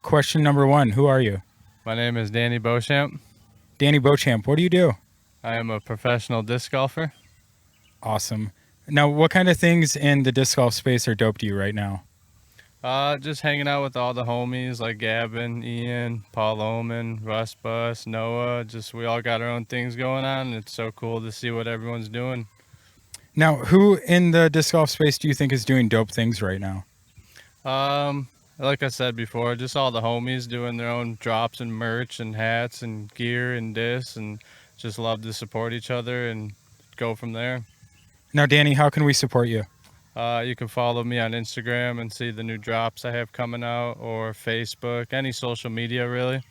Question number one, who are you? My name is Danny Beauchamp. Danny Beauchamp, what do you do? I am a professional disc golfer. Awesome. Now, what kind of things in the disc golf space are dope to you right now? Just hanging out with all the homies like Gavin, Ian, Paul Oman, Russ Bus, Noah. We all got our own things going on. It's so cool to see what everyone's doing. Now, who in the disc golf space do you think is doing dope things right now? Like I said before, just all the homies doing their own drops and merch and hats and gear and discs, and just love to support each other and go from there. Now, Danny, how can we support you? You can follow me on Instagram and see the new drops I have coming out, or Facebook, any social media, really.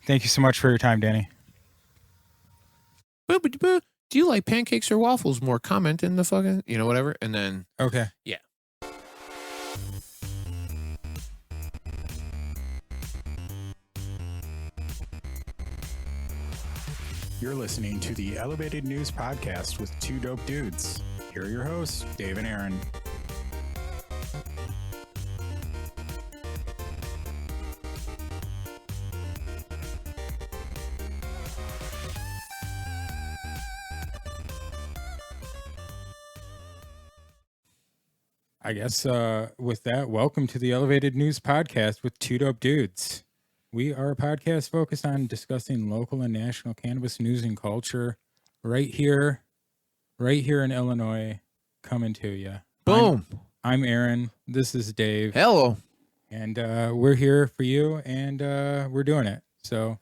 Thank you so much for your time, Danny. Do you like pancakes or waffles more? Comment in the fucking, whatever. And then, okay. Yeah. You're listening to the Elevated News Podcast with two dope dudes. Here are your hosts, Dave and Aaron. I guess with that, welcome to the Elevated News Podcast with two dope dudes. We are a podcast focused on discussing local and national cannabis news and culture right here in Illinois, coming to you. Boom. I'm Aaron. This is Dave. Hello. And we're here for you, and we're doing it. So,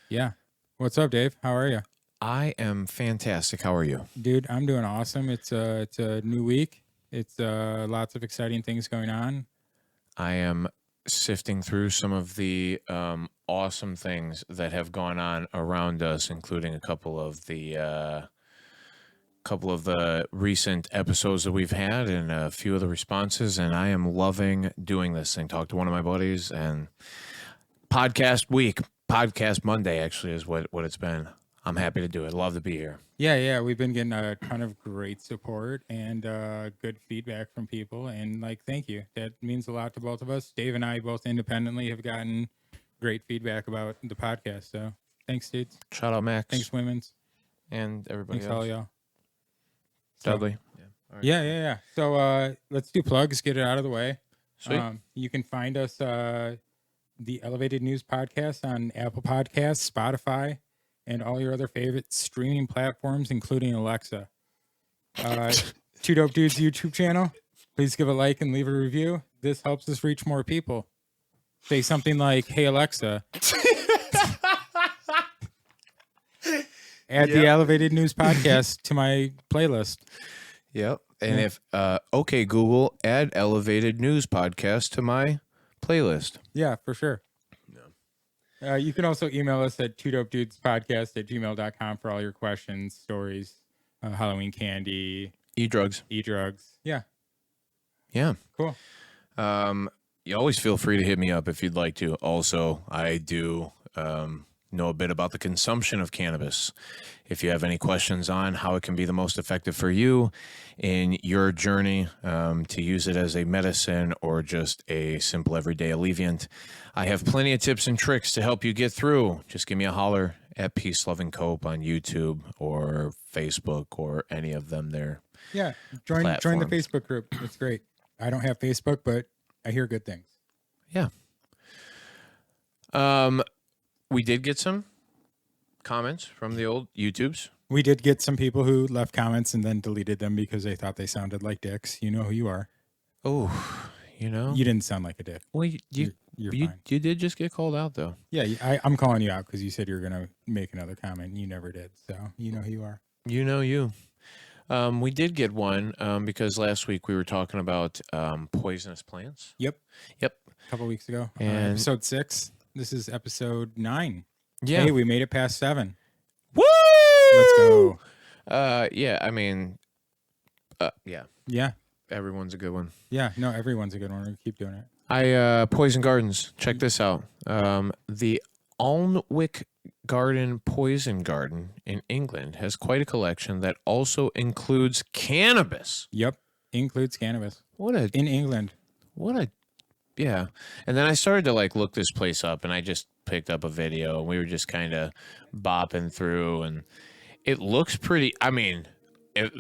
yeah. What's up, Dave? How are you? I am fantastic. How are you? Dude, I'm doing awesome. It's a new week. It's lots of exciting things going on. I am sifting through some of the awesome things that have gone on around us, including a couple of the recent episodes that we've had and a few of the responses, and I am loving doing this thing. Talked to one of my buddies, and podcast Monday actually is what it's been. I'm happy to do it. Love to be here. Yeah, we've been getting a ton of great support and good feedback from people, and thank you. That means a lot to both of us. Dave and I both independently have gotten great feedback about the podcast, so thanks, dudes. Shout out Max. Thanks, women's. And everybody Thanks, else. all y'all. Dudley. So, yeah. So let's do plugs, get it out of the way. Sweet. You can find us, the Elevated News Podcast, on Apple Podcasts, Spotify, and all your other favorite streaming platforms, including Alexa. Two Dope Dudes YouTube channel. Please give a like and leave a review. This helps us reach more people. Say something like, "Hey Alexa, add the Elevated News Podcast to my playlist." Yep. And if okay Google, add Elevated News Podcast to my playlist. Yeah, for sure. You can also email us at twodopedudespodcast@gmail.com for all your questions, stories, Halloween candy, E-drugs. Yeah. Cool. You always feel free to hit me up if you'd like to. Also, I do know a bit about the consumption of cannabis. If you have any questions on how it can be the most effective for you in your journey to use it as a medicine or just a simple everyday alleviant, I have plenty of tips and tricks to help you get through. Just give me a holler at Peace Loving Cope on YouTube or Facebook or any of them there. Yeah, join the Facebook group. It's great. I don't have Facebook, but I hear good things. Yeah. We did get some comments from the old YouTubes. We did get some people who left comments and then deleted them because they thought they sounded like dicks. You know who you are. Oh, you didn't sound like a dick. Well, you're fine. You did just get called out, though. Yeah, I'm calling you out because you said you were going to make another comment and you never did. So you know who you are. You know you. We did get one because last week we were talking about poisonous plants. Yep. A couple weeks ago. And episode 6. This is episode 9. Yeah. Hey, we made it past 7. Woo! Let's go. Yeah, I mean, yeah. Yeah. Everyone's a good one. Yeah, no, everyone's a good one. We'll keep doing it. Poison Gardens. Check this out. The Alnwick Garden Poison Garden in England has quite a collection that also includes cannabis. Yep, includes cannabis. In England. What a Yeah. And then I started to like look this place up, and I just picked up a video, and we were just kind of bopping through, and it looks pretty. I mean, It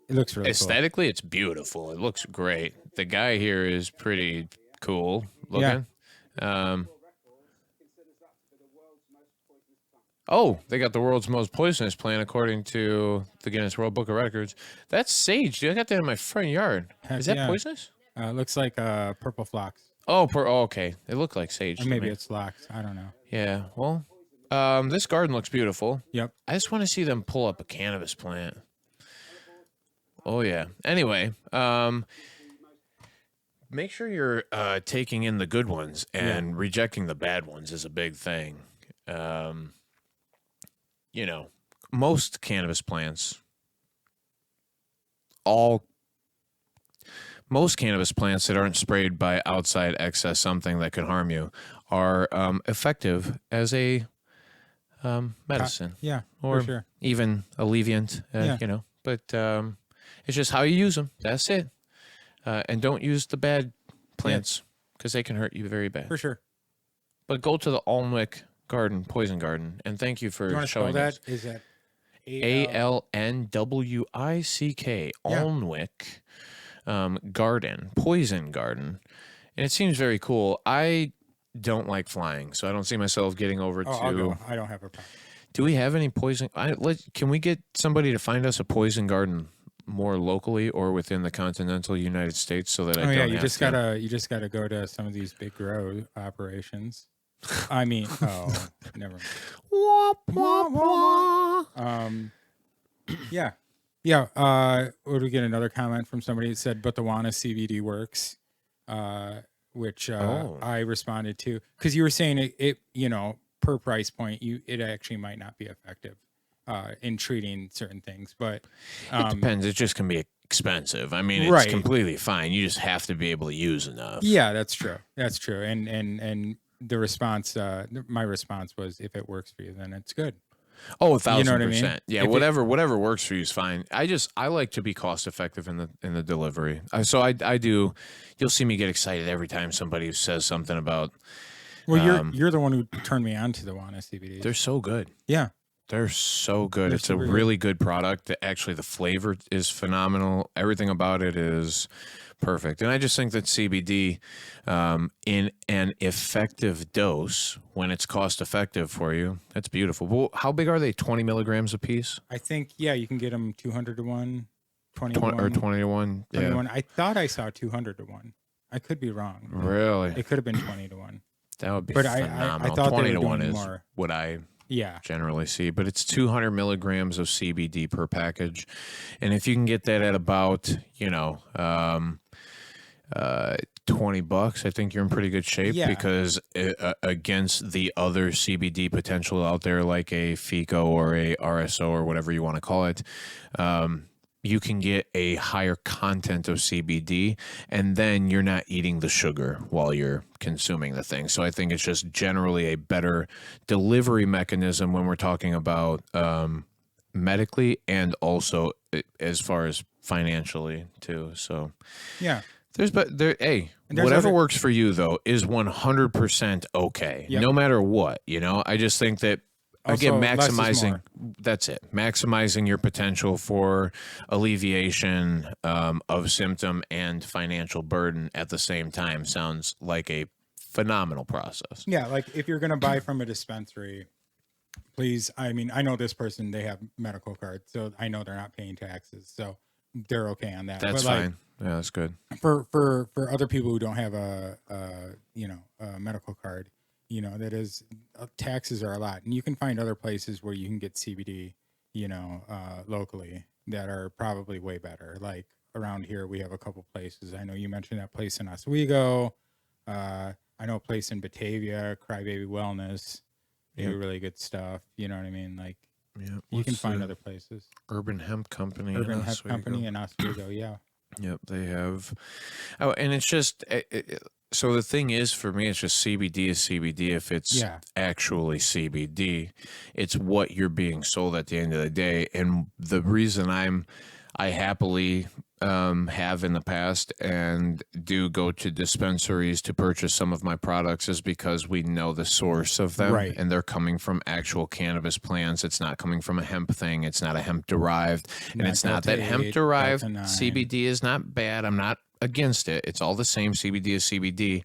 looks really cool. aesthetically, it's beautiful. It looks great. The guy here is pretty cool looking. Oh, they got the world's most poisonous plant according to the Guinness World Book of Records. That's sage, dude. I got that in my front yard. Heck Is that yeah. poisonous? It looks like purple phlox. Oh, okay. It looked like sage. Or to maybe me. it's phlox. I don't know. Yeah. Well, this garden looks beautiful. Yep. I just want to see them pull up a cannabis plant. Oh yeah. Anyway, make sure you're taking in the good ones and rejecting the bad ones is a big thing. You know, most cannabis plants, most cannabis plants that aren't sprayed by outside excess something that could harm you are effective as a medicine. Yeah, or for sure. even alleviant, you know. But it's just how you use them. That's it. And don't use the bad plants because they can hurt you very bad. For sure. But go to the Alnwick Garden, Poison Garden, and thank you for You want to spell showing that? us. Is that Alnwick, Alnwick Garden, Poison Garden. And it seems very cool. I don't like flying, so I don't see myself getting over to. I'll go. I don't have a problem. Do we have any poison? Can we get somebody to find us a poison garden more locally or within the continental United States so that I don't you have just to... you just gotta go to some of these big grow operations. I mean, never mind. Yeah. Or we get another comment from somebody that said, but the Wana CBD works, which I responded to because you were saying it, you know, per price point, it actually might not be effective in treating certain things, but it depends. It just can be expensive. I mean, it's completely fine. You just have to be able to use enough. Yeah, that's true. That's true. And the response, my response was, if it works for you, then it's good. Oh, 1,000%. You know what I mean? Yeah, whatever works for you is fine. I like to be cost effective in the delivery. So I do. You'll see me get excited every time somebody says something about. Well, you're the one who turned me on to the Wana CBD. They're so good. Yeah, they're so good. It's a really good product. Actually, the flavor is phenomenal. Everything about it is perfect. And I just think that CBD in an effective dose, when it's cost effective for you, that's beautiful. Well, how big are they? 20 milligrams a piece? I think, you can get them 200 to 1, 20 to 1. Or 20 to 1. 20 to 1. I thought I saw 200 to 1. I could be wrong. Really? It could have been 20 to 1. That would be but phenomenal. I thought 20 they to were 1 doing is more. what I generally see, but it's 200 milligrams of CBD per package. And if you can get that at about, $20, I think you're in pretty good shape because against the other CBD potential out there, like a FICO or a RSO or whatever you want to call it, you can get a higher content of CBD, and then you're not eating the sugar while you're consuming the thing. So I think it's just generally a better delivery mechanism when we're talking about medically and also as far as financially too. So whatever works for you though is 100% okay, no matter what. I just think that. Again, maximizing your potential for alleviation of symptom and financial burden at the same time sounds like a phenomenal process. Yeah, like if you're going to buy from a dispensary, please, I mean, I know this person, they have medical cards, so I know they're not paying taxes, so they're okay on that. That's fine. Yeah, that's good. For other people who don't have a medical card, that is, taxes are a lot, and you can find other places where you can get CBD, locally that are probably way better. Like around here, we have a couple places. I know you mentioned that place in Oswego. I know a place in Batavia, Crybaby Wellness. They do really good stuff. You know what I mean? Like, you can find other places. Urban Hemp Company. Urban Hemp Company in Oswego, yeah. Yep, they have. Oh, and it's just. So the thing is, for me, it's just CBD is CBD if it's actually CBD. It's what you're being sold at the end of the day. And the reason I happily have in the past and do go to dispensaries to purchase some of my products is because we know the source of them, Right. and they're coming from actual cannabis plants. It's not coming from a hemp thing. It's not a hemp derived, and it's not that Delta 8, hemp derived Delta 9. CBD is not bad. I'm not against it. It's all the same. CBD is CBD.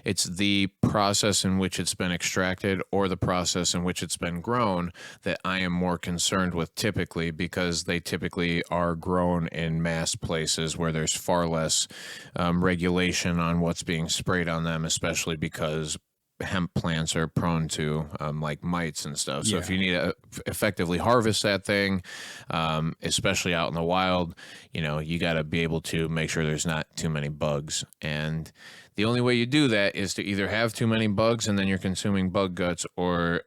It's the process in which it's been extracted or the process in which it's been grown that I am more concerned with typically, because they typically are grown in mass places where there's far less regulation on what's being sprayed on them, especially because hemp plants are prone to like mites and stuff. So if Yeah. you need to effectively harvest that thing, especially out in the wild, you got to be able to make sure there's not too many bugs. And the only way you do that is to either have too many bugs and then you're consuming bug guts, or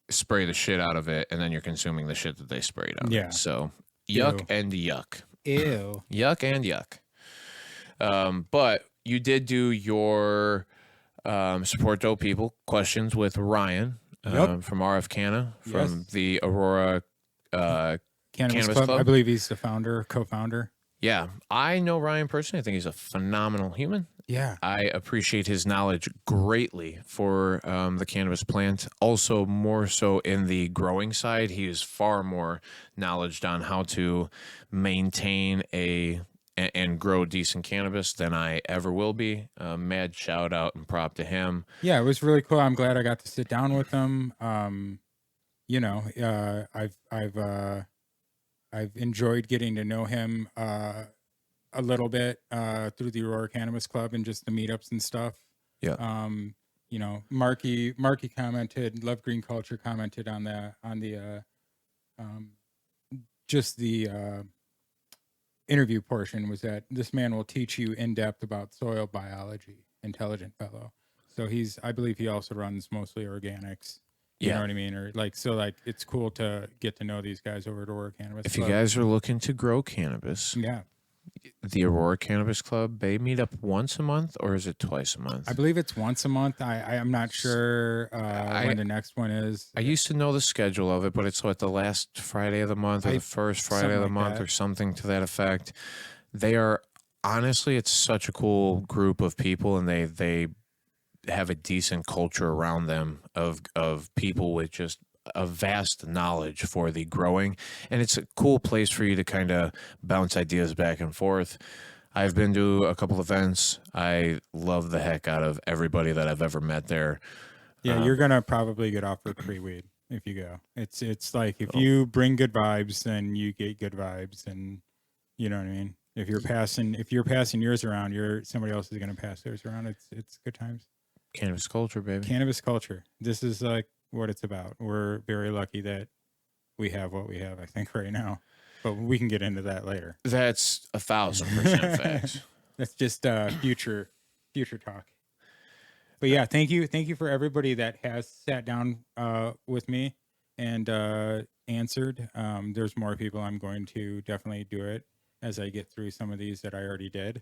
spray the shit out of it and then you're consuming the shit that they sprayed on. Yeah. So yuck Ew. and yuck. Ew. Yuck and yuck. But you did do your support dope people questions with Ryan Yep. from RF Canna, from Yes. the Aurora Cannabis Cannabis Club. Club? I believe he's the founder, co-founder. Yeah, I know Ryan personally. I think he's a phenomenal human. Yeah. I appreciate his knowledge greatly for the cannabis plant. Also, more so in the growing side, he is far more knowledge on how to maintain and grow decent cannabis than I ever will be. Mad shout out and prop to him. Yeah, it was really cool. I'm glad I got to sit down with him. I've enjoyed getting to know him a little bit through the Aurora Cannabis Club and just the meetups and stuff. Yeah. Marky commented, Love Green Culture commented on the just the interview portion, was that this man will teach you in depth about soil biology. Intelligent fellow. So I believe he also runs mostly organics. You know what I mean? Or it's cool to get to know these guys over at Aurora Cannabis If Club. you guys are looking to grow cannabis, Yeah. the Aurora Cannabis Club, they meet up once a month, or is it twice a month? I believe it's once a month. I'm not sure when the next one is. I used to know the schedule of it, but it's the last Friday of the month or the first Friday of the something like month that. or something to that effect. They are, honestly, it's such a cool group of people, and they have a decent culture around them of people with just a vast knowledge for the growing, and it's a cool place for you to kind of bounce ideas back and forth. I've been to a couple events. I love the heck out of everybody that I've ever met there. Yeah, you're gonna probably get offered free weed if you go. It's like if you bring good vibes, then you get good vibes, and you know what I mean. If you're passing yours around, somebody else is gonna pass theirs around. It's good times. Cannabis culture, baby. Cannabis culture. This is like what it's about. We're very lucky that we have what we have, I think, right now. But we can get into that later. That's 1,000% facts. That's just future talk. But yeah, thank you for everybody that has sat down with me and answered. There's more people. I'm going to definitely do it as I get through some of these that I already did.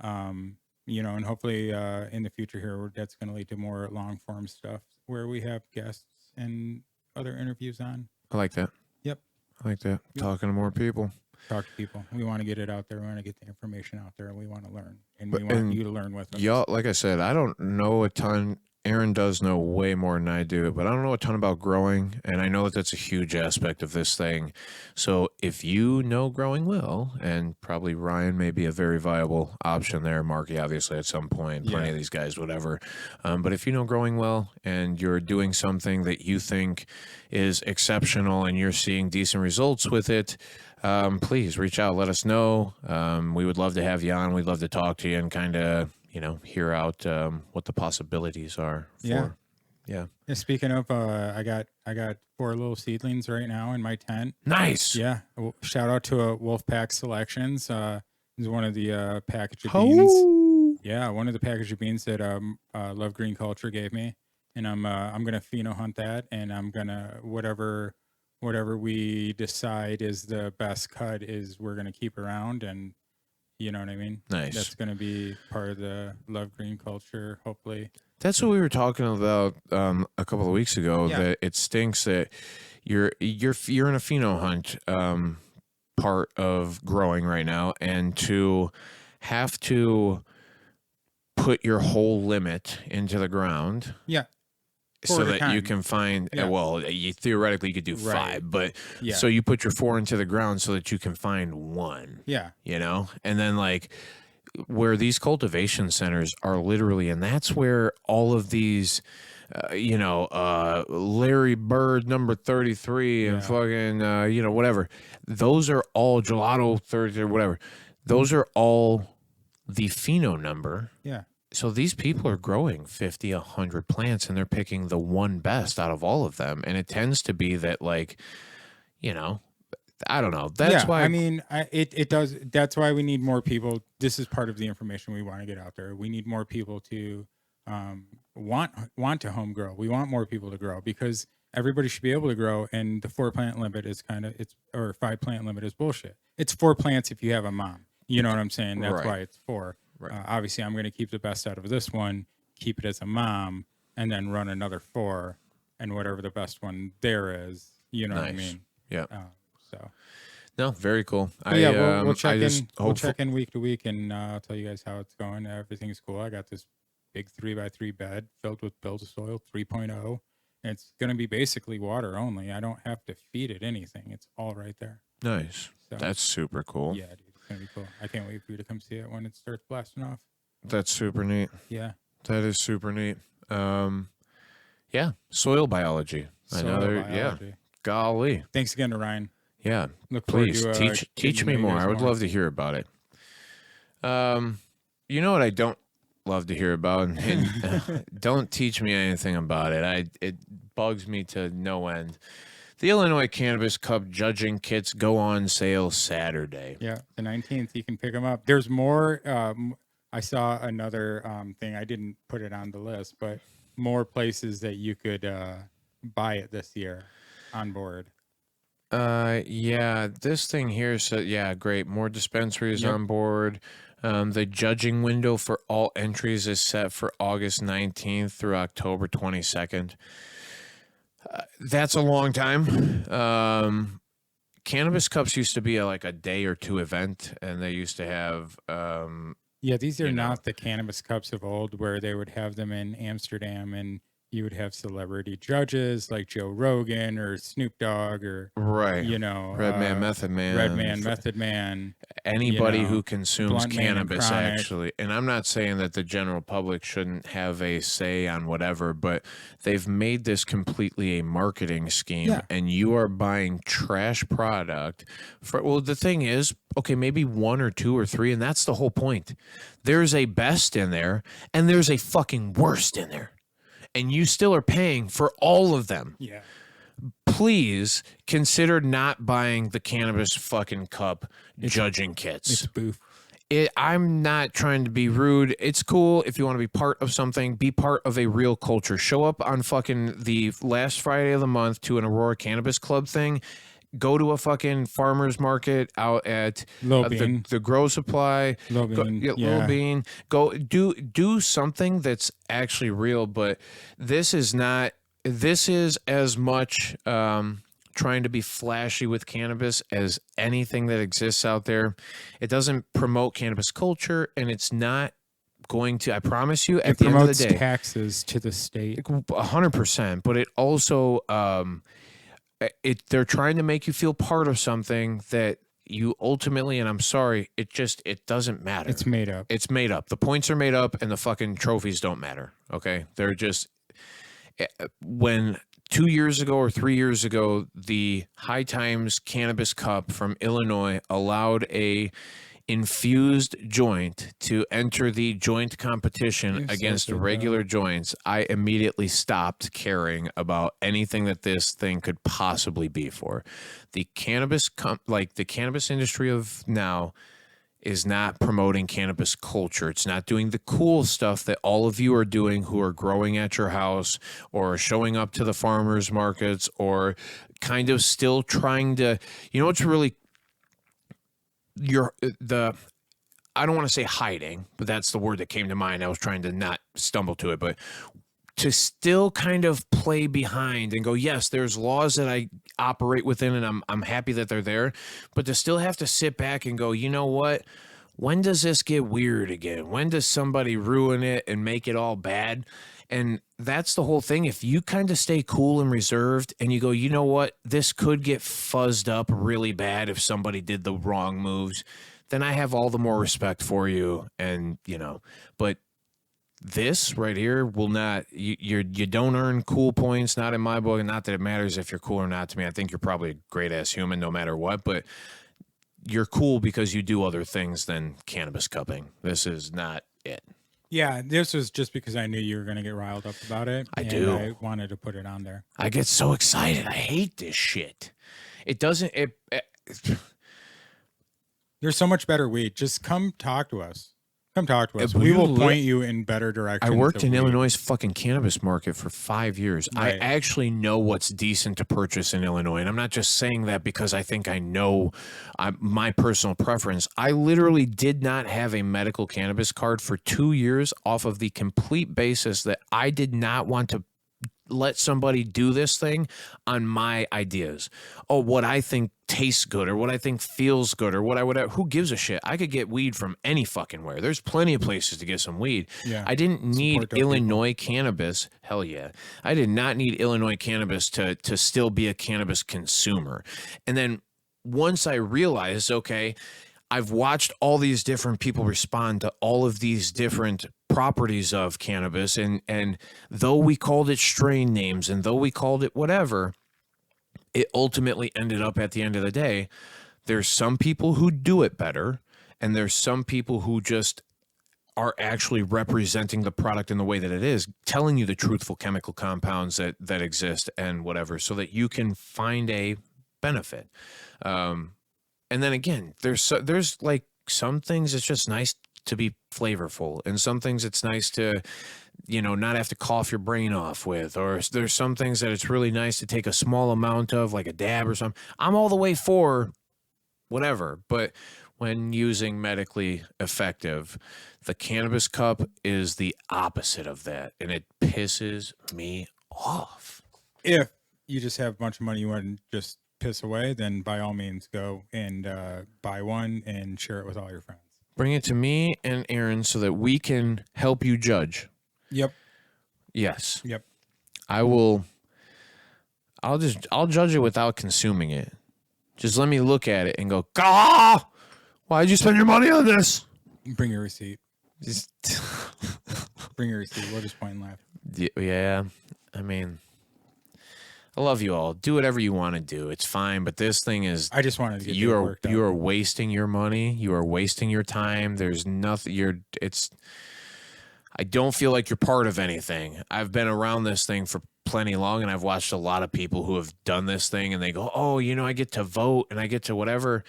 And hopefully in the future here, that's going to lead to more long form stuff where we have guests and other interviews on. I like that. Yep. I like that. Yep. Talking to more people. Talk to people. We want to get it out there. We want to get the information out there. We want to learn, and But- we want and you to learn with us. Y'all, like I said, I don't know a ton. Aaron does know way more than I do, but I don't know a ton about growing, and I know that that's a huge aspect of this thing. So if you know growing well, and probably Ryan may be a very viable option there, Marky obviously at some point, plenty Yeah. of these guys, whatever. But if you know growing well and you're doing something that you think is exceptional and you're seeing decent results with it, please reach out, let us know. We would love to have you on. We'd love to talk to you and kind of hear out what the possibilities are for. Yeah. Yeah. Yeah, speaking of, I got 4 little seedlings right now in my tent. Nice. Yeah. Shout out to Wolfpack Selections. This is one of the package of beans. Yeah, one of the package of beans that Love Green Culture gave me, and I'm gonna pheno hunt that, and I'm gonna whatever we decide is the best cut is we're gonna keep around, and you know what I mean. Nice. That's gonna be part of the Love Green Culture, hopefully. That's what we were talking about a couple of weeks ago. Yeah. That it stinks that you're in a pheno hunt part of growing right now, and to have to put your whole limit into the ground. Yeah. So that you can find, theoretically you could do Right. 5, but Yeah. so you put your 4 into the ground so that you can find 1. Yeah. You know, and then like where these cultivation centers are literally, and that's where all of these, Larry Bird number 33 and fucking, whatever. Those are all gelato 30 or whatever. Those are all the pheno number. Yeah. So these people are growing 50, 100 plants, and they're picking the one best out of all of them. And it tends to be that, like, I don't know. That's why. I mean, it does. That's why we need more people. This is part of the information we want to get out there. We need more people to want to home grow. We want more people to grow because everybody should be able to grow. And the 4-plant limit is or 5-plant limit is bullshit. It's 4 plants if you have a mom. You know what I'm saying? That's why it's 4. Right. Obviously, I'm going to keep the best out of this one, keep it as a mom, and then run another 4, and whatever the best one there is, you know what I mean? Yeah. So. No, very cool. We'll check in. We'll check in week to week, and I'll tell you guys how it's going. Everything's cool. I got this big 3x3 bed filled with Build a Soil 3.0. And it's going to be basically water only. I don't have to feed it anything. It's all right there. Nice. So, that's super cool. Yeah, dude. It's going to be cool. I can't wait for you to come see it when it starts blasting off. That's super neat. Yeah. That is super neat. Soil biology. Yeah. Golly. Thanks again to Ryan. Yeah. Look forward Please to, teach me more. I would love to hear about it. You know what I don't love to hear about, and don't teach me anything about it. It bugs me to no end. The Illinois Cannabis Cup judging kits go on sale Saturday. Yeah, the 19th. You can pick them up. There's more. I saw another thing. I didn't put it on the list, but more places that you could buy it this year on board. This thing here said, great. More dispensaries on board. The judging window for all entries is set for August 19th through October 22nd. That's a long time. Cannabis Cups used to be a day or 2 event, and they used to have these are not the Cannabis Cups of old where they would have them in Amsterdam and you would have celebrity judges like Joe Rogan or Snoop Dogg or Redman, Method Man, anybody who consumes cannabis, actually. And I'm not saying that the general public shouldn't have a say on whatever, but they've made this completely a marketing scheme, and you are buying trash product the thing is, okay, maybe 1 or 2 or 3, and that's the whole point. There's a best in there and there's a fucking worst in there. And you still are paying for all of them. Yeah. Please consider not buying the Cannabis fucking Cup judging kits. It's boof. I'm not trying to be rude. It's cool if you want to be part of something. Be part of a real culture. Show up on fucking the last Friday of the month to an Aurora Cannabis Club thing. Go to a fucking farmer's market out at the Grow Supply. Little Bean. Go do something that's actually real. But this is not. This is as much trying to be flashy with cannabis as anything that exists out there. It doesn't promote cannabis culture, and it's not going to. I promise you. At the end of the day, taxes to the state. 100%. But it also. They're trying to make you feel part of something that you ultimately, and I'm sorry, it doesn't matter. It's made up. It's made up. The points are made up, and the fucking trophies don't matter. Okay, they're just when 2 years ago or 3 years ago, the High Times Cannabis Cup from Illinois allowed a infused joint to enter the joint competition against regular joints. I immediately stopped caring about anything that this thing could possibly be for. The cannabis the cannabis industry of now is not promoting cannabis culture. It's not doing the cool stuff that all of you are doing who are growing at your house or showing up to the farmers markets or kind of still trying to, what's really I don't want to say hiding, but that's the word that came to mind. I was trying to not stumble to it, but to still kind of play behind and go, yes, there's laws that operate within, and I'm happy that they're there. But to still have to sit back and go, you know what? When does this get weird again? When does somebody ruin it and make it all bad? And that's the whole thing. If you kind of stay cool and reserved and you go, you know what? This could get fuzzed up really bad if somebody did the wrong moves, then I have all the more respect for you. And, but this right here will not, you don't earn cool points, not in my book. And not that it matters if you're cool or not to me. I think you're probably a great ass human no matter what, but you're cool because you do other things than cannabis cupping. This is not it. Yeah, this was just because I knew you were going to get riled up about it. I wanted to put it on there. I get so excited. I hate this shit. It doesn't. There's so much better weed. Just come talk to us. Come talk to us. We will point you in better directions. I worked in Illinois' fucking cannabis market for 5 years. Right. I actually know what's decent to purchase in Illinois. And I'm not just saying that because I think I know my personal preference. I literally did not have a medical cannabis card for 2 years off of the complete basis that I did not want to let somebody do this thing on my ideas. Oh, what I think tastes good or what I think feels good or what I would have. Who gives a shit? I could get weed from any fucking where. There's plenty of places to get some weed. Yeah. I didn't need Illinois cannabis. Hell yeah. I did not need Illinois cannabis to still be a cannabis consumer. And then once I realized, okay, I've watched all these different people respond to all of these different properties of cannabis. And though we called it strain names and though we called it whatever, it ultimately ended up at the end of the day, there's some people who do it better. And there's some people who just are actually representing the product in the way that it is, telling you the truthful chemical compounds that exist and whatever, so that you can find a benefit. And then again, there's like some things it's just nice to be flavorful, and some things it's nice to, not have to cough your brain off with, or there's some things that it's really nice to take a small amount of, like a dab or something. I'm all the way for whatever, but when using medically effective, the cannabis cup is the opposite of that, and it pisses me off. If you just have a bunch of money you want to just piss away, then by all means go and buy one and share it with all your friends. Bring it to me and Aaron so that we can help you judge. Yep. Yes. Yep. I'll judge it without consuming it. Just let me look at it and go, why'd you spend your money on this? Bring your receipt. Just Bring your receipt. We'll just point and laugh. yeah. I mean, I love you all. Do whatever you want to do. It's fine. But this thing is, I just wanted to get you worked up. are wasting your money. You are wasting your time. There's nothing. I don't feel like you're part of anything. I've been around this thing for plenty long, and I've watched a lot of people who have done this thing, and they go, oh, I get to vote and I get to whatever.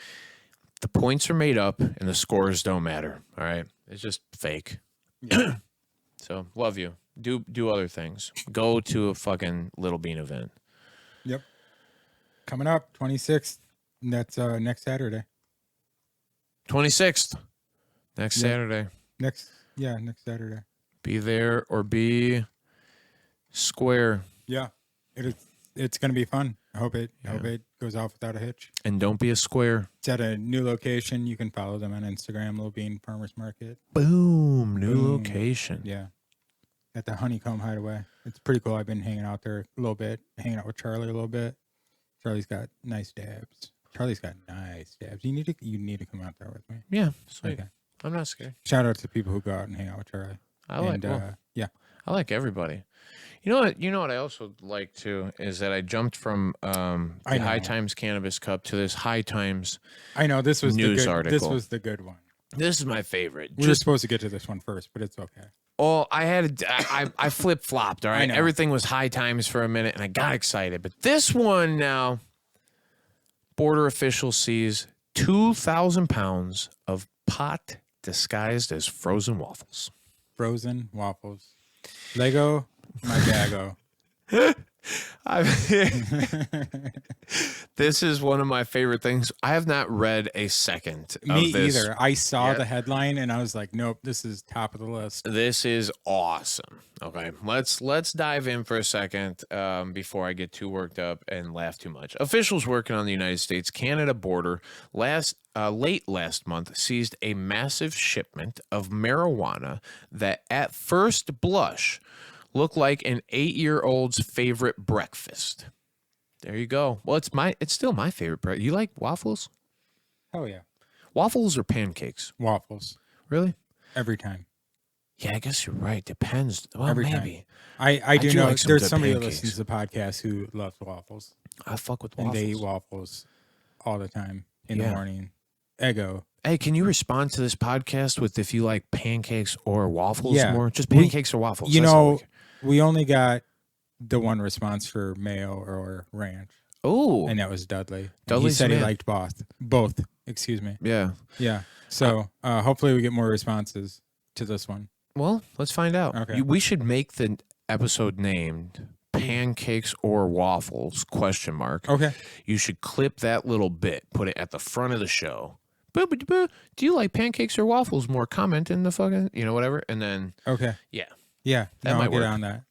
The points are made up and the scores don't matter. All right. It's just fake. Yeah. So love you. Do other things. Go to a fucking Little Bean event. Yep. Coming up, 26th. And that's next Saturday. 26th. Next Saturday. Next Saturday. Be there or be square. Yeah. It's going to be fun. I hope it goes off without a hitch. And don't be a square. It's at a new location. You can follow them on Instagram, Little Bean Farmers Market. Boom. New location. Yeah. At the Honeycomb Hideaway. It's pretty cool. I've been hanging out there a little bit, hanging out with Charlie a little bit. Charlie's got nice dabs. You need to come out there with me. Yeah. Sweet. Okay. I'm not scared. Shout out to people who go out and hang out with Charlie. I like everybody. You know what I also like too is that I jumped from the High Times Cannabis Cup to this High Times. I know this was news article. This was the good one. This is my favorite. We were supposed to get to this one first, but it's okay. Oh, I flip flopped. All right, everything was High Times for a minute, and I got excited. But this one now, border official sees 2,000 pounds of pot disguised as frozen waffles. Frozen waffles. Lego, my dago. This is one of my favorite things. I have not read a second Me of this. either. I saw yet. the headline and I was like, nope, this is top of the list. This is awesome. Okay, let's dive in for a second before I get too worked up and laugh too much. Officials working on the United States-Canada border late last month seized a massive shipment of marijuana that at first blush looked like an 8-year-old's favorite breakfast. There you go. Well, it's still my favorite breakfast. You like waffles? Oh yeah. Waffles or pancakes? Waffles. Really? Every time. Yeah, I guess you're right. Depends. Well, Every maybe. time. I do do know like some there's good somebody that pancakes. listens to the podcast who loves waffles. I fuck with And waffles. they eat waffles all the time in Yeah. the morning. Eggo. Hey, can you respond to this podcast with if you like pancakes or waffles Yeah. more? Just pancakes or waffles. You That's all know, we only got the one response for mayo or ranch, oh, and that was Dudley. And Dudley's he said he man. liked both. Both, excuse me. yeah. Yeah. So hopefully we get more responses to this one. Well, let's find out. Okay. We should make the episode named Pancakes or Waffles, ? Okay. You should clip that little bit, put it at the front of the show. Boo, boo, boo. Do you like pancakes or waffles more? Comment in the fucking, whatever. And then, Okay. yeah, Yeah. That no, might I'll get work. on that.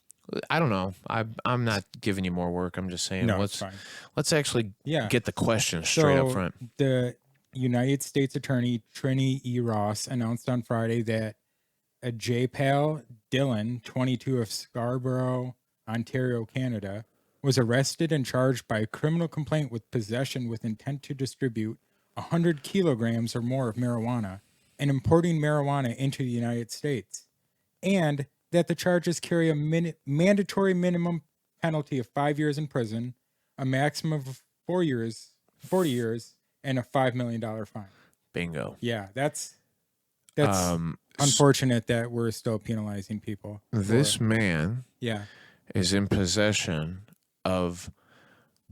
I don't know. I'm not giving you more work. I'm just saying, No, it's fine. let's actually Yeah. get the question straight up So, front. The United States Attorney Trini E. Ross announced on Friday that a J-Pal Dillon, 22 of Scarborough, Ontario, Canada, was arrested and charged by a criminal complaint with possession with intent to distribute 100 kilograms or more of marijuana and importing marijuana into the United States, and that the charges carry a mandatory minimum penalty of 5 years in prison, a maximum of 40 years, and a $5 million fine. Bingo. Yeah, that's Um, unfortunate that we're still penalizing people. This man Yeah. is in possession of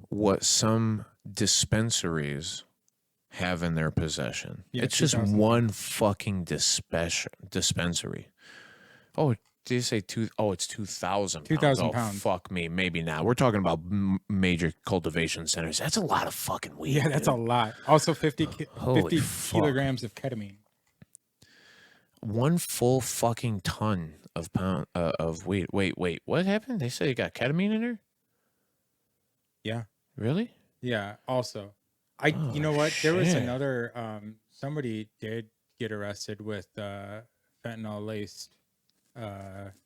what some dispensaries have in their possession. Yeah, it's just 2,000. one fucking dispensary. Oh, did you say two? Oh, it's 2,000 pounds. 2,000 Oh, pounds. fuck me. Maybe not. We're talking about major cultivation centers. That's a lot of fucking weed. Yeah, that's a dude. lot. Also 50 Holy fuck. kilograms of ketamine. One full fucking ton of weed. Wait. What happened? They said you got ketamine in there? Yeah. Really? Yeah, also. You Oh, know what? There was shit. another somebody did get arrested with fentanyl laced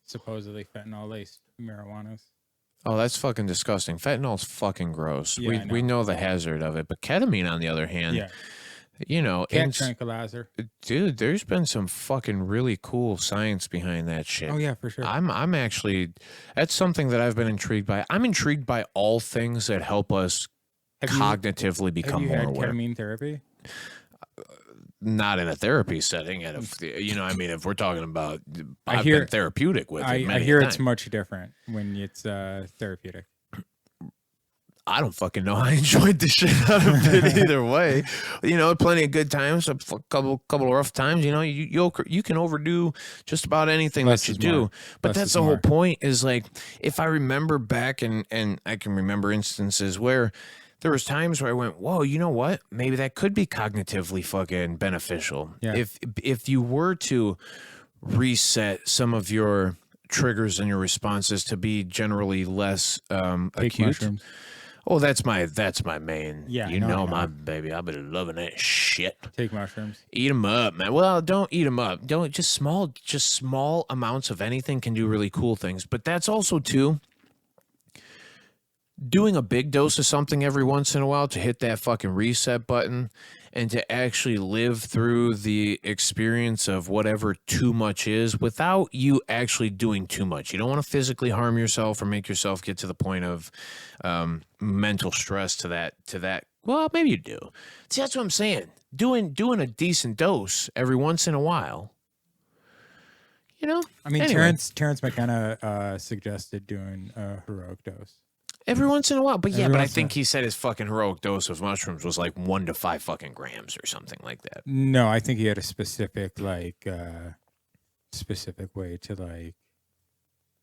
supposedly fentanyl laced marijuanas. Oh, that's fucking disgusting. Fentanyl's fucking gross. Yeah, I we know the hazard of it, but ketamine, on the other hand, Yeah. Cat it's, tranquilizer. dude, there's been some fucking really cool science behind that shit. Oh yeah, for sure. I'm actually, that's something that I've been intrigued by. I'm intrigued by all things that help us Have you- cognitively Have become you more had aware. ketamine therapy? Not in a therapy setting, and if we're talking about, I I've hear- been therapeutic with it. I many hear a it's time. much different when it's therapeutic. I don't fucking know. I enjoyed the shit out of it either way. Plenty of good times, a couple of rough times. You can overdo just about anything Less that you is do. more. But Less that's is the whole more. point. Is like, if I remember back, and I can remember instances where there was times where I went, whoa, you know what? Maybe that could be cognitively fucking beneficial. Yeah. If you were to reset some of your triggers and your responses to be generally less Take acute. mushrooms. Oh, that's my main. Yeah, you no, I know know. my baby. I've been loving that shit. Take mushrooms. Eat them up, man. Well, don't eat them up. Don't just small amounts of anything can do really cool things. But that's also too doing a big dose of something every once in a while to hit that fucking reset button and to actually live through the experience of whatever too much is without you actually doing too much. You don't want to physically harm yourself or make yourself get to the point of mental stress to that. Well, maybe you do. See, that's what I'm saying. Doing a decent dose every once in a while. I mean, Anyway. Terrence McKenna suggested doing a heroic dose. Every once in a while. But yeah, Every but I once in a think he said his fucking heroic dose of mushrooms was like 1 to 5 fucking grams or something like that. No, I think he had a specific way to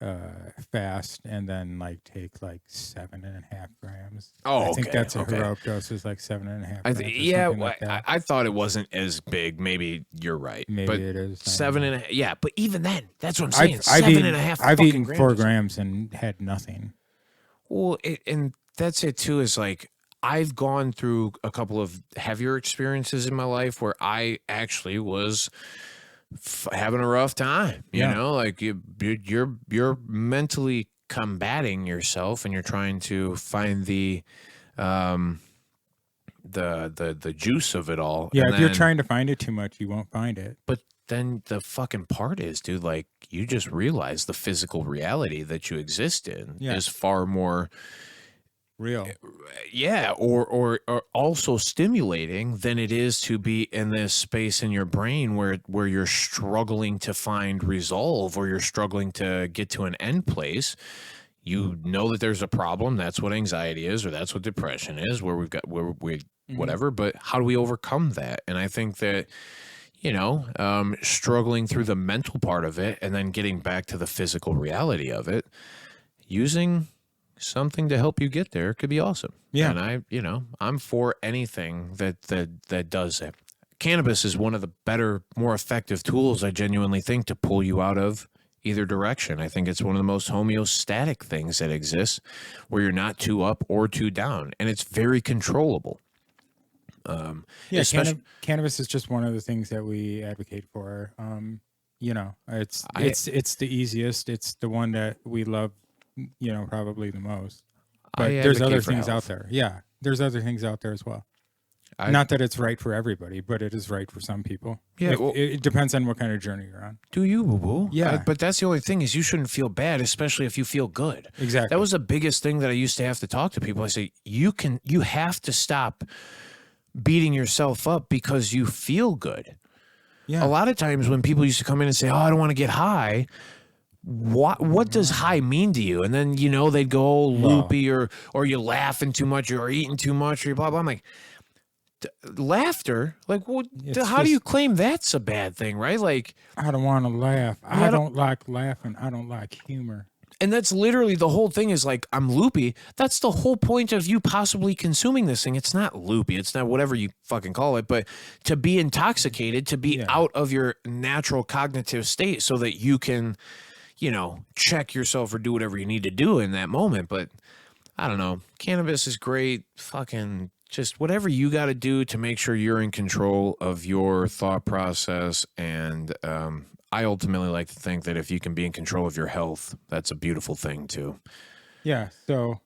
fast and then like take like 7.5 grams. Oh, I think okay, that's a okay. heroic dose is like 7.5 I grams. yeah, Like that. I thought it wasn't as big. Maybe you're right. Maybe but it is 7.5. Yeah, but even then, that's what I'm saying. I've 7.5. I've eaten grams 4 is- grams and had nothing. Well, and that's it too. Is like I've gone through a couple of heavier experiences in my life where I actually was having a rough time. You Yeah. know, like you're mentally combating yourself, and you're trying to find the juice of it all. Yeah, and if you're then- trying to find it too much, you won't find it. But then the fucking part is, dude, like you just realize the physical reality that you exist in Yeah. is far more, Real. yeah, or also stimulating than it is to be in this space in your brain where you're struggling to find resolve, or you're struggling to get to an end place. You know that there's a problem. That's what anxiety is, or that's what depression is, where we whatever. But how do we overcome that? And I think that, you know, struggling through the mental part of it and then getting back to the physical reality of it, using something to help you get there could be awesome. Yeah. And I'm for anything that does it. Cannabis is one of the better, more effective tools, I genuinely think, to pull you out of either direction. I think it's one of the most homeostatic things that exists, where you're not too up or too down, and it's very controllable. Yeah, especially- cannabis is just one of the things that we advocate for. You know, it's the easiest. It's the one that we love, you know, probably the most. But there's advocate other for things health. out there. Yeah, there's other things out there as well. I- Not that it's right for everybody, but it is right for some people. Yeah, well- it depends on what kind of journey you're on. Do you, boo-boo? Yeah. But that's the only thing, is you shouldn't feel bad, especially if you feel good. Exactly. That was the biggest thing that I used to have to talk to people. I say, you have to stop beating yourself up because you feel good. Yeah. A lot of times when people used to come in and say, oh, I don't want to get high, what does high mean to you? And then, you know, they'd go loopy, or you're laughing too much, or eating too much, or blah, blah. I'm like, laughter? Like, what? It's How do you just- claim that's a bad thing, right? Like, I don't want to laugh. I I don't- don't like laughing. I don't like humor. and that's literally the whole thing, is like, I'm loopy. That's the whole point of you possibly consuming this thing. It's not loopy. It's not whatever you fucking call it, but to be intoxicated, to be Yeah. out of your natural cognitive state so that you can, you know, check yourself or do whatever you need to do in that moment. But I don't know. Cannabis is great. Fucking just whatever you got to do to make sure you're in control of your thought process. And I ultimately like to think that if you can be in control of your health, that's a beautiful thing too. Yeah. So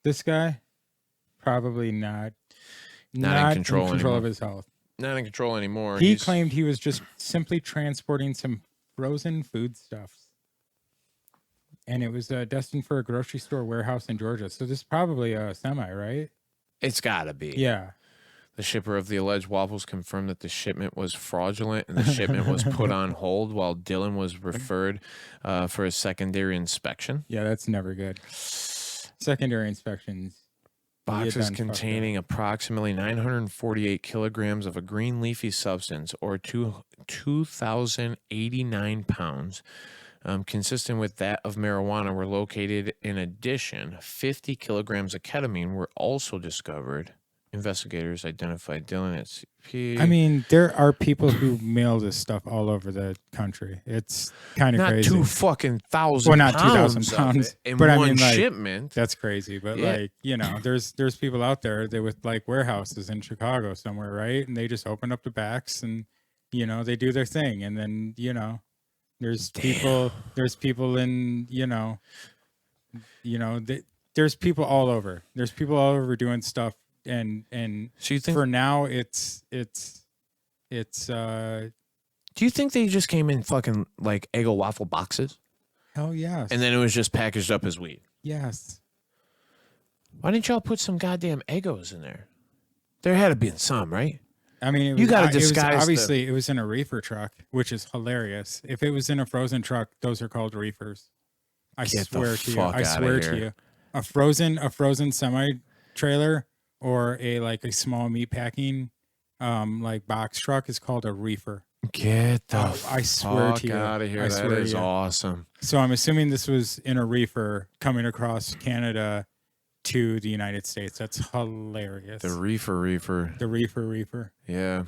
this guy probably not in control anymore. of his health. Not in control anymore. He claimed he was just simply transporting some frozen foodstuffs, and it was destined for a grocery store warehouse in Georgia. So this is probably a semi, right? It's got to be. Yeah. The shipper of the alleged waffles confirmed that the shipment was fraudulent, and the shipment was put on hold while Dylan was referred for a secondary inspection. Yeah, that's never good. Secondary inspections. Boxes done fucked up. containing approximately 948 kilograms of a green leafy substance, or 2,089 pounds, consistent with that of marijuana, were located. In addition, 50 kilograms of ketamine were also discovered. Investigators identified Dylan at CP. I mean, there are people who mail this stuff all over the country. It's kind of not crazy. 2,000 Well, not pounds 2,000 of pounds, it in but I one mean, like, shipment. That's crazy. But Yeah. like, you know, there's people out there that with like warehouses in Chicago somewhere, right? And they just open up the backs and, you know, they do their thing. And then, you know, there's people in, there's people all over. There's people all over doing stuff. And So you think? for now it's Do you think they just came in fucking like Eggo waffle boxes, hell yes. and then it was just packaged up as weed? yes. Why didn't y'all put some goddamn Eggos in there? There had to be some, right? I mean, it You was, gotta it was disguise the- obviously it was in a reefer truck, which is hilarious. If it was in a frozen truck, those are called reefers. I Get the swear to you. fuck I outta swear to here. you. A frozen semi trailer or a small meat packing like box truck is called a reefer. Get the I swear fuck to you. out of here. I That swear to is you. awesome. So I'm assuming this was in a reefer coming across Canada to the United States. That's hilarious. The reefer. The reefer. Yeah.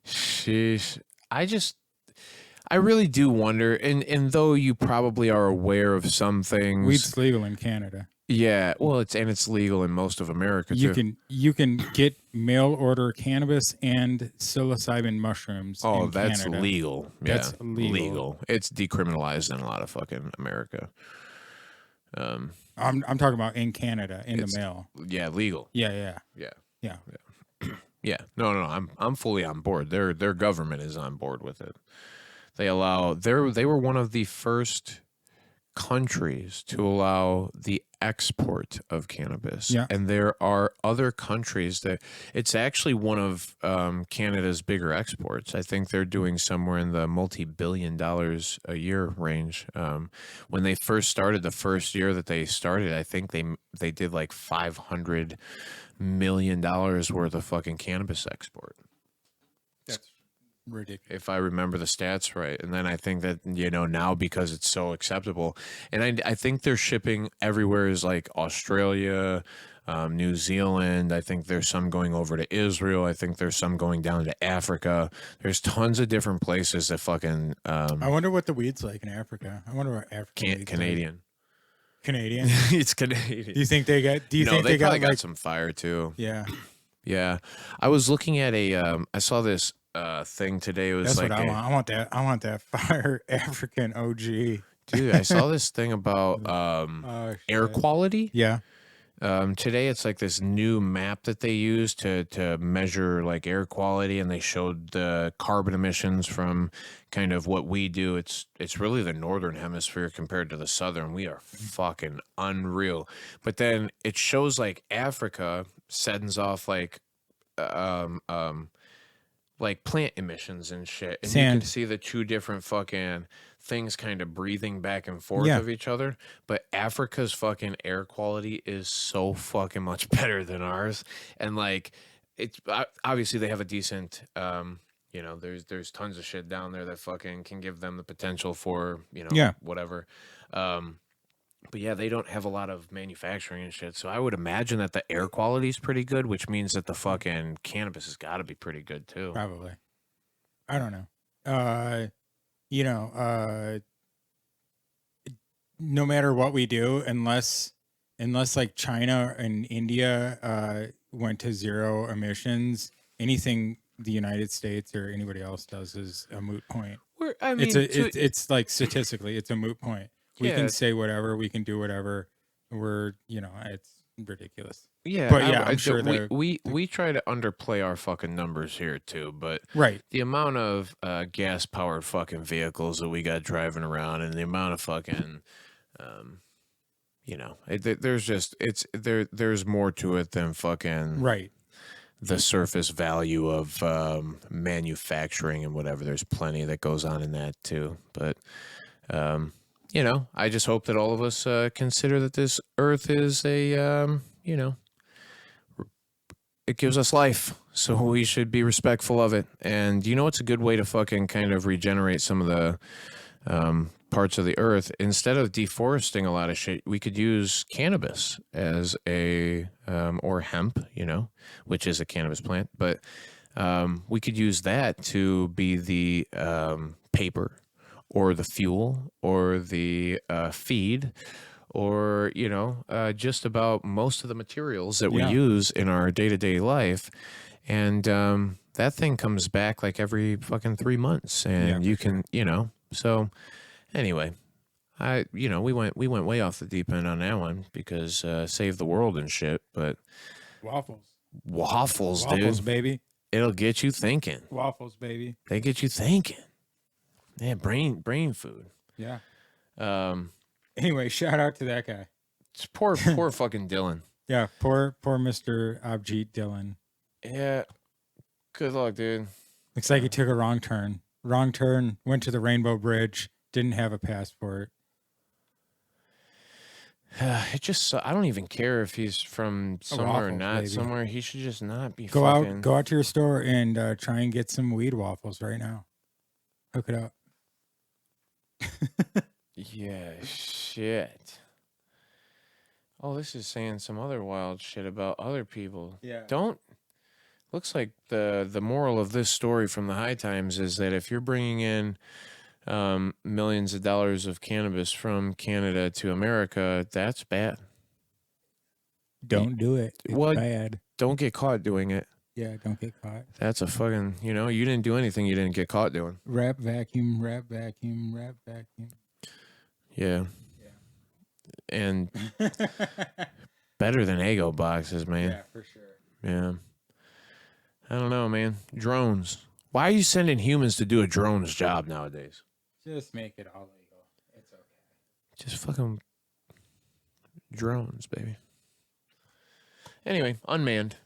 Sheesh. I really do wonder, and though you probably are aware of some things. Weed's legal in Canada. Yeah, well, it's legal in most of America too. You can get mail order cannabis and psilocybin mushrooms. Oh, in that's Canada. legal. That's Yeah, legal. It's decriminalized in a lot of fucking America. I'm talking about in Canada in the mail. Yeah, legal. Yeah. Yeah. No. I'm fully on board. Their government is on board with it. They were one of the first countries to allow the export of cannabis. Yeah. And there are other countries that it's actually one of Canada's bigger exports. I think they're doing somewhere in the multi-billion dollars a year range. When they first started, the first year that they started, I think they did like $500 million worth of fucking cannabis export. That's ridiculous. If I remember the stats right. And then I think that, now because it's so acceptable, and I think they're shipping everywhere is like Australia, New Zealand. I think there's some going over to Israel. I think there's some going down to Africa. There's tons of different places that fucking. I wonder what the weed's like in Africa. I wonder what African Canadian. Canadian. It's Canadian. Do you think they got? Do you think they probably got got some fire too. Yeah. Yeah, I was looking at I saw this thing today. It was That's like what I want. I want that fire African OG. dude, I saw this thing about air quality. Yeah. Today it's like this new map that they use to measure like air quality, and they showed the carbon emissions from kind of what we do. It's really the northern hemisphere compared to the southern. We are fucking unreal. But then it shows like Africa sends off like plant emissions and shit, and Sand. you can see the two different fucking things kind of breathing back and forth Yeah. of each other. But Africa's fucking air quality is so fucking much better than ours, and like it's obviously they have a decent there's tons of shit down there that fucking can give them the potential for whatever. But yeah, they don't have a lot of manufacturing and shit. So I would imagine that the air quality is pretty good, which means that the fucking cannabis has got to be pretty good too. Probably. I don't know. No matter what we do, unless like China and India went to zero emissions, anything the United States or anybody else does is a moot point. It's like statistically, it's a moot point. We can say whatever, we can do whatever. It's ridiculous. Yeah, but yeah, I'm sure we try to underplay our fucking numbers here too. But right, the amount of gas powered fucking vehicles that we got driving around, and the amount of fucking, there's more to it than fucking right. The surface value of manufacturing and whatever. There's plenty that goes on in that too. But I just hope that all of us consider that this earth is it gives us life, so we should be respectful of it. And it's a good way to fucking kind of regenerate some of the parts of the earth. Instead of deforesting a lot of shit, we could use cannabis as or hemp, which is a cannabis plant, but we could use that to be the paper or the fuel or the feed, or just about most of the materials that we use in our day-to-day life. And that thing comes back like every fucking 3 months, and you can so anyway, we went way off the deep end on that one because save the world and shit. But waffles, dude, baby, it'll get you thinking. Waffles, baby, they get you thinking. Yeah, brain food. Yeah. Anyway, shout out to that guy. It's poor fucking Dylan. Yeah, poor Mr. Abjeet Dylan. Yeah. Good luck, dude. Looks like he took a wrong turn. Went to the Rainbow Bridge, didn't have a passport. I don't even care if he's from somewhere Waffles, or not baby. Somewhere. He should just not be Go out to your store and try and get some weed waffles right now. Hook it up. Yeah, shit. Oh, this is saying some other wild shit about other people. Yeah. Looks like the moral of this story from the High Times is that if you're bringing in millions of dollars of cannabis from Canada to America, that's bad. Don't do it. It's What? bad. Don't get caught doing it. Yeah, don't get caught. That's a fucking, you didn't do anything you didn't get caught doing. Wrap vacuum, wrap vacuum, wrap vacuum. Yeah. And better than Eggo boxes, man. Yeah, for sure. Yeah. I don't know, man. Drones. Why are you sending humans to do a drone's job nowadays? Just make it all legal. It's okay. Just fucking drones, baby. Anyway, unmanned.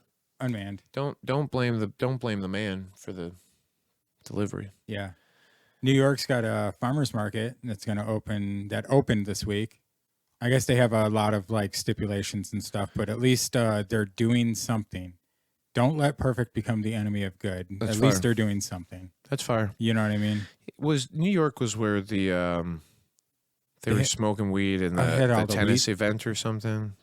Don't blame the man for the delivery. Yeah. New York's got a farmer's market that's going to opened this week. I guess they have a lot of like stipulations and stuff, but at least they're doing something. Don't let perfect become the enemy of good. That's at fair. least they're doing something. That's fire. You know what I mean? New York was where the they were smoking weed in the tennis event or something.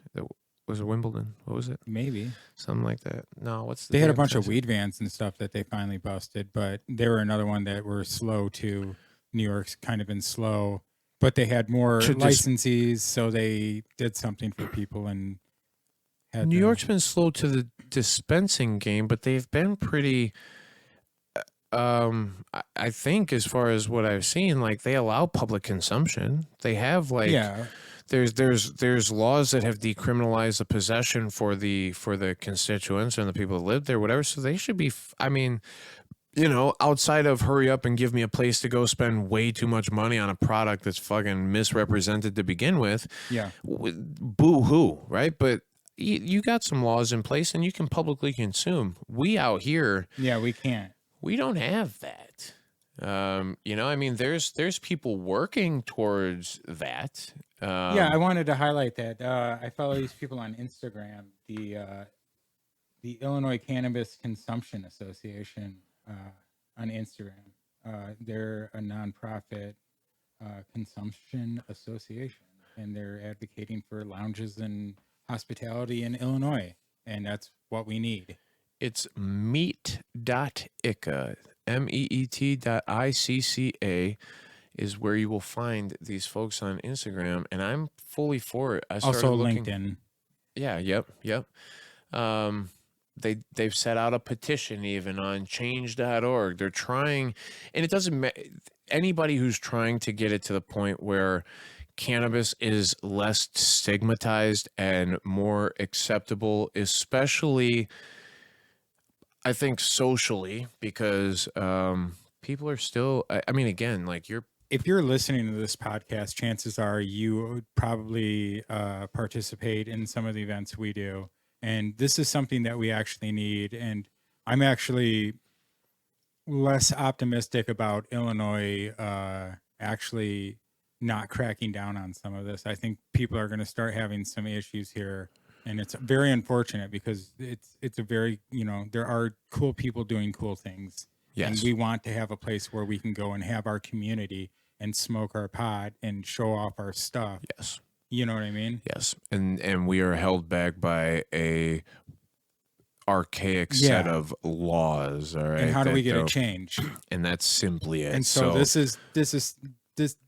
Was it Wimbledon? What was it? Maybe. Something like that. No, They had a bunch of weed vans and stuff that they finally busted, but they were another one that were slow too. New York's kind of been slow, but they had more licensees, so they did something for people and had New York's been slow to the dispensing game, but they've been pretty I think as far as what I've seen, like they allow public consumption. They have like there's laws that have decriminalized the possession for the constituents and the people that live there, whatever. So they should be. I mean, outside of hurry up and give me a place to go spend way too much money on a product that's fucking misrepresented to begin with. Yeah, boo hoo, right? But you got some laws in place and you can publicly consume. We out here, we can't. We don't have that. I mean, there's people working towards that. I wanted to highlight that. I follow these people on Instagram, the Illinois Cannabis Consumption Association on Instagram. They're a nonprofit consumption association, and they're advocating for lounges and hospitality in Illinois, and that's what we need. It's meet.icca, meet.icca is where you will find these folks on Instagram, and I'm fully for it. I started also looking, LinkedIn. Yeah, yep. They've set out a petition even on change.org. They're trying, and it doesn't matter. Anybody who's trying to get it to the point where cannabis is less stigmatized and more acceptable, especially I think socially, because people are still, I mean, again, like if you're listening to this podcast, chances are you would probably participate in some of the events we do. And this is something that we actually need. And I'm actually less optimistic about Illinois actually not cracking down on some of this. I think people are going to start having some issues here. And it's very unfortunate because it's a very, there are cool people doing cool things. Yes. And we want to have a place where we can go and have our community and smoke our pot and show off our stuff. Yes. You know what I mean? Yes. And we are held back by a archaic set of laws. All right. And how do we get a change? And that's simply it. And so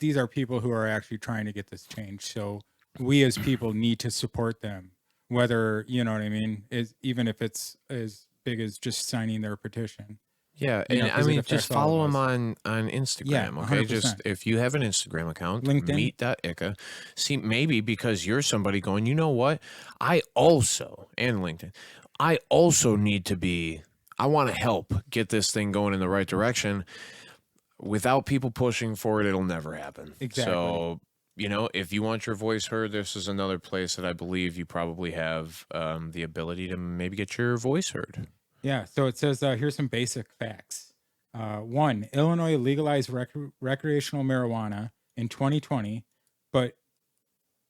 these are people who are actually trying to get this change. So we as people need to support them. Whether, you know what I mean, even if it's as big as just signing their petition. Yeah, and I mean, just follow them on Instagram, yeah, okay? 100%. Just if you have an Instagram account, LinkedIn. Meet.icca. See, maybe because you're somebody going, you know what? And LinkedIn, I also need to I want to help get this thing going in the right direction. Without people pushing for it, it'll never happen. Exactly. So, if you want your voice heard, this is another place that I believe you probably have the ability to maybe get your voice heard. Yeah, so it says, here's some basic facts. 1, Illinois legalized recreational marijuana in 2020, but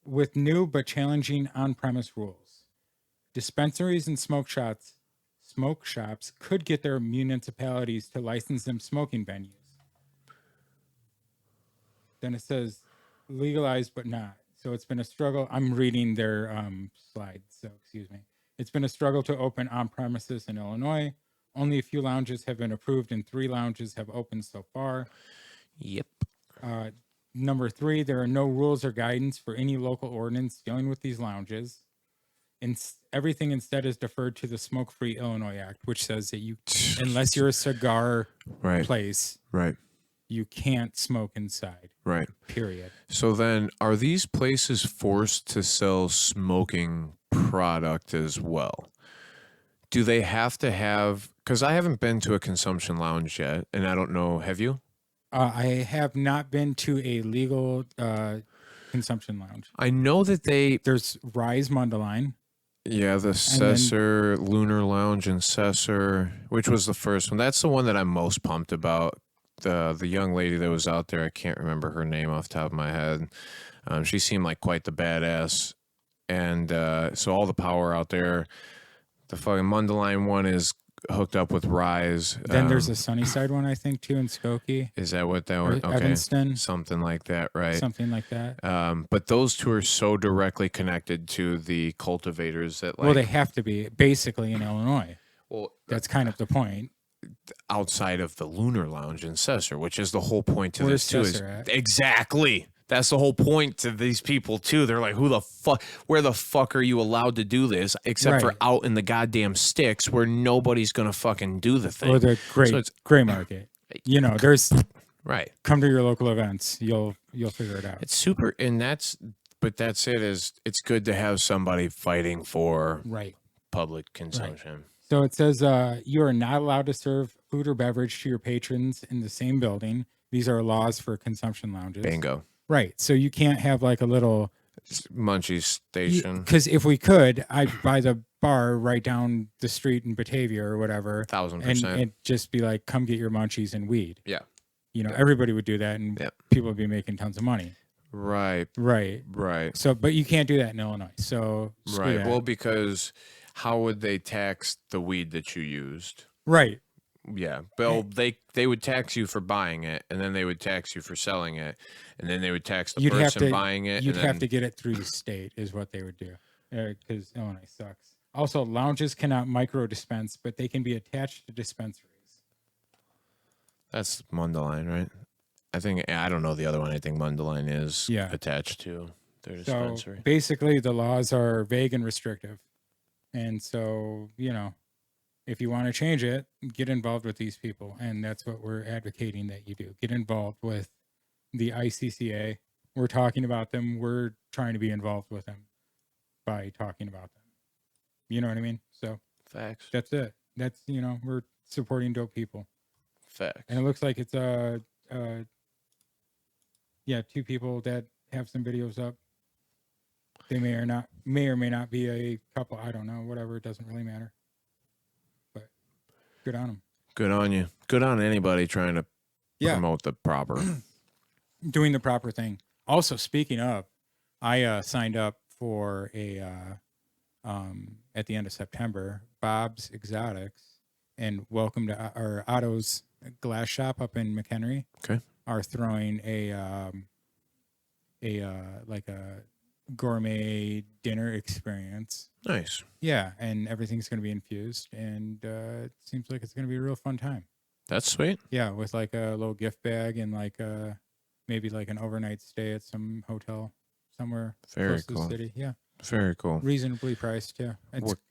with new but challenging on-premise rules. Dispensaries and smoke shops could get their municipalities to license them smoking venues. Then it says legalized but not. So it's been a struggle. I'm reading their slides, so excuse me. It's been a struggle to open on premises in Illinois. Only a few lounges have been approved and 3 lounges have opened so far. Yep. Number 3, there are no rules or guidance for any local ordinance dealing with these lounges. Everything instead is deferred to the Smoke-Free Illinois Act, which says that you, unless you're a cigar place, you can't smoke inside. Right. Period. So then, are these places forced to sell smoking product as well? Do they have to have? Because I haven't been to a consumption lounge yet, and I don't know. Have you? I have not been to a legal consumption lounge. I know that there's Rise Mundelein. Yeah, the Cesar Lunar Lounge in Cesar, which was the first one. That's the one that I'm most pumped about. The young lady that was out there, I can't remember her name off the top of my head. She seemed like quite the badass. And so all the power out there. The fucking Mundelein one is hooked up with Rise. Then there's a Sunnyside one, I think, too, in Skokie. Is that what that was? Okay. Evanston. Something like that, right? Something like that. But those two are so directly connected to the cultivators that, like... Well, they have to be, basically, in Illinois. Well, that's kind of the point. Outside of the Lunar Lounge in Cesar, which is the whole point to Where's this, too. Cesar at? Exactly. That's the whole point to these people, too. They're like, where the fuck are you allowed to do this? Except for out in the goddamn sticks where nobody's going to fucking do the thing. Or the gray market. You know, there's... Right. Come to your local events. You'll figure it out. It's super... And that's it. It's good to have somebody fighting for public consumption. Right. So it says you are not allowed to serve food or beverage to your patrons in the same building. These are laws for consumption lounges. Bingo. Right. So you can't have like a little munchie station. Because if we could, I'd buy the bar right down the street in Batavia or whatever. 1,000%. And just be like, come get your munchies and weed. Yeah. You know, everybody would do that and people would be making tons of money. Right. So, but you can't do that in Illinois. So, right. Well, because how would they tax the weed that you used? Right. Yeah. Well, they would tax you for buying it, and then they would tax you for selling it, and then they would tax the person buying it. You'd have to get it through the state is what they would do, because Illinois sucks. Also, lounges cannot micro dispense, but they can be attached to dispensaries. That's Mundelein, right? I don't know the other one. I think Mundelein is attached to their dispensary. So basically, the laws are vague and restrictive. And so, you know, if you want to change it, get involved with these people. And that's what we're advocating that you do. Get involved with the ICCA. We're talking about them. We're trying to be involved with them by talking about them. You know what I mean? So facts. That's it. That's, you know, we're supporting dope people. Facts. And it looks like it's 2 people that have some videos up. They may or may not be a couple. I don't know. Whatever. It doesn't really matter. But good on them. Good on you. Good on anybody trying to promote the proper. Doing the proper thing. Also, speaking of, I signed up for a at the end of September, Bob's Exotics, and welcome to our Otto's Glass Shop up in McHenry. Okay. Are throwing a gourmet dinner experience. Nice. Yeah, and everything's going to be infused, and it seems like it's going to be a real fun time. That's sweet. Yeah, with like a little gift bag and like maybe like an overnight stay at some hotel somewhere close to the city. Yeah. Very cool. Reasonably priced, yeah.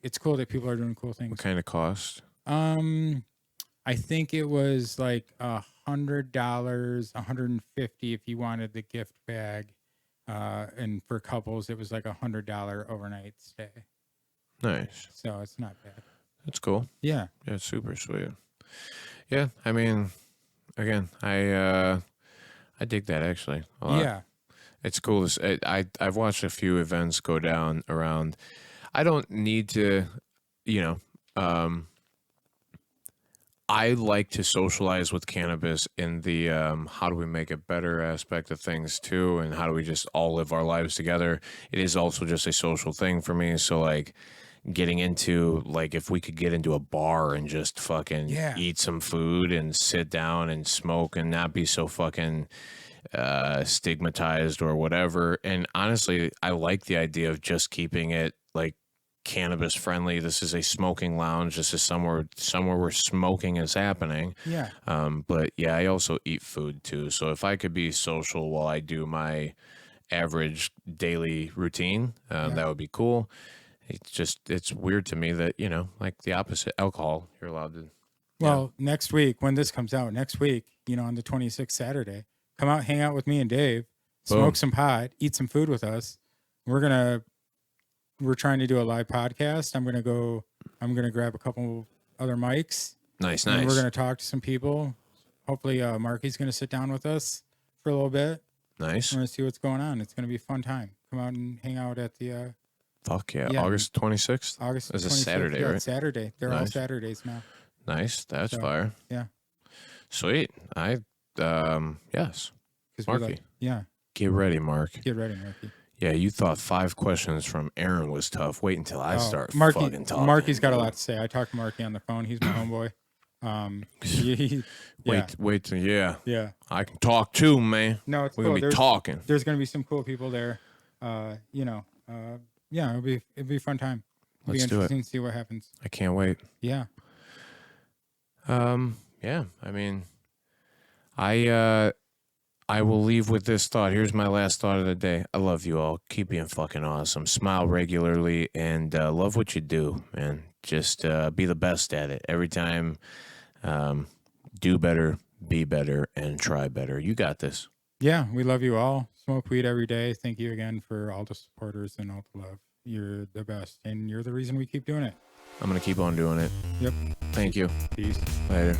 It's cool that people are doing cool things. What kind of cost? I think it was like $100, $150 if you wanted the gift bag. And for couples, it was like $100 overnight stay. Nice. So it's not bad. That's cool. Yeah. Yeah, it's super sweet. Yeah, I mean, again, I dig that actually a lot. Yeah. It's cool. I've watched a few events go down around. I don't need to, I like to socialize with cannabis in the how do we make it better aspect of things too, and how do we just all live our lives together. It is also just a social thing for me. So like getting into like if we could get into a bar and just fucking eat some food and sit down and smoke and not be so fucking stigmatized or whatever. And honestly, I like the idea of just keeping it like cannabis friendly. This is a smoking lounge. This is somewhere where smoking is happening. Yeah. But yeah, I also eat food too. So if I could be social while I do my average daily routine, that would be cool. It's weird to me that, you know, like the opposite, alcohol, you're allowed to. Well, next week, when this comes out, next week, you know, on the 26th Saturday, come out, hang out with me and Dave, smoke some pot, eat some food with us. We're trying to do a live podcast. I'm going to grab a couple other mics. Nice. And we're going to talk to some people. Hopefully, Marky's going to sit down with us for a little bit. Nice. We're going to see what's going on. It's going to be a fun time. Come out and hang out at the... Fuck yeah. August 26th? August 26th. It's a Saturday, right? It's Saturday. They're all Saturdays now. Nice. That's fire. Yeah. Sweet. Yes. Marky. Get ready, Mark. Get ready, Marky. Yeah, you thought 5 questions from Aaron was tough. Wait until I start fucking talking. Marky's got a lot to say. I talked to Marky on the phone. He's my homeboy. Wait till Yeah. I can talk too, man. No, it's We're cool. gonna be talking. There's gonna be some cool people there. It'll be a fun time. It'll Let's be do it. interesting to see what happens. I can't wait. Yeah. Yeah. I mean, I will leave with this thought. Here's my last thought of the day. I love you all. Keep being fucking awesome. Smile regularly and love what you do, man. Just be the best at it. Every time, do better, be better, and try better. You got this. Yeah, we love you all. Smoke weed every day. Thank you again for all the supporters and all the love. You're the best, and you're the reason we keep doing it. I'm going to keep on doing it. Yep. Thank you. Peace. Later.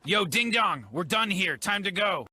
Yo, ding dong, we're done here. Time to go.